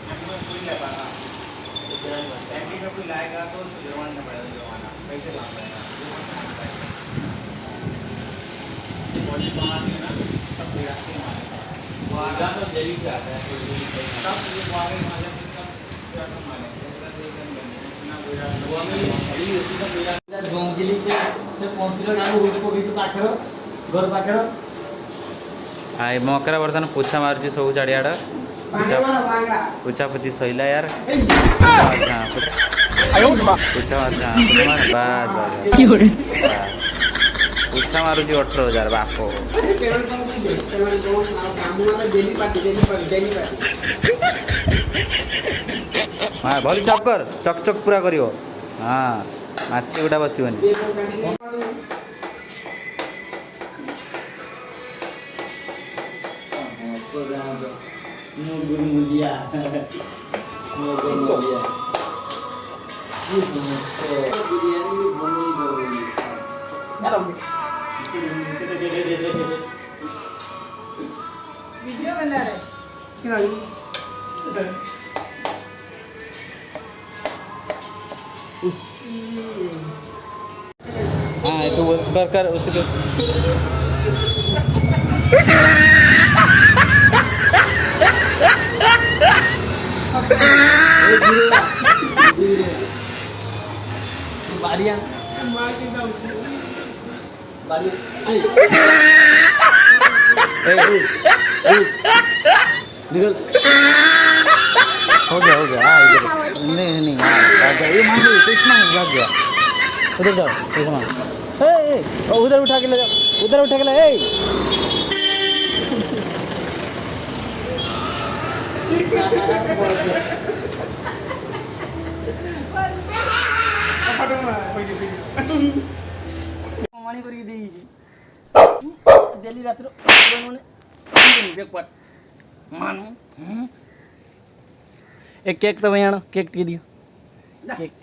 कोई ले पाना एंटी का कोई लाएगा तो जुर्माना पड़ेगा, जुर्माना पैसे मांगेगा, बॉडी बाहर नहीं ना सब बिगाड़ के मारेगा, वो आगा तो दिल्ली से आता है, सब ये बाहर मारे सब क्या सब मारेंगे, ना बिगाड़ वो हमें बड़ी उसी का बिगाड़ जोंगिली से पहुंचलो ना उसको भी तो पाखर घर पाखर आए मकरा बर्तन पोछा मारुची सब चारियाड़ पोछा पोछी सैला यार पोछा पोछा मारुची 18,000 बाप हाँ भली चक्कर चक चक पूरा कर हाँ माछी गुटा बसबनी वीडियो बना रहे हाँ तो कर उसी को बारियां निकल हो गया नहीं ये मान लो कृष्णा भाग गया उधर जाओ कृष्णा उधर उठा के ले जाओ उधर उठा के ले माणी करके देई दिल्ली रात्र बेकपाट मानो एक केक तो भैया केक टी दियो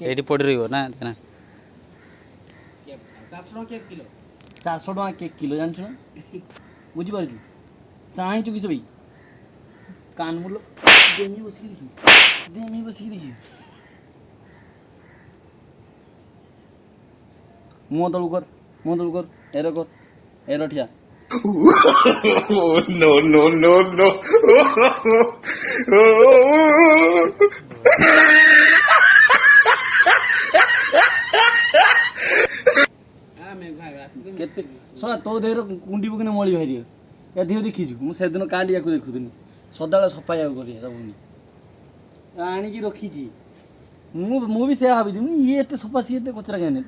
ये पड़ रही हो ना 400 टका केक किलो जान बुझी पार्छु चाहे किस भाई कान मुल देमी बस देखिए मुँह तलू कर एरो ठिया no no no no केते सला तो देहर कुंडी बुकने मळी भारी या देह देखिजु मु से दिन काली याको देखुथुनी सदाला सफा याको करी दबुनी आनी की रखीजी मु भी से भाबी ये एते सफा सी एते कचरा केने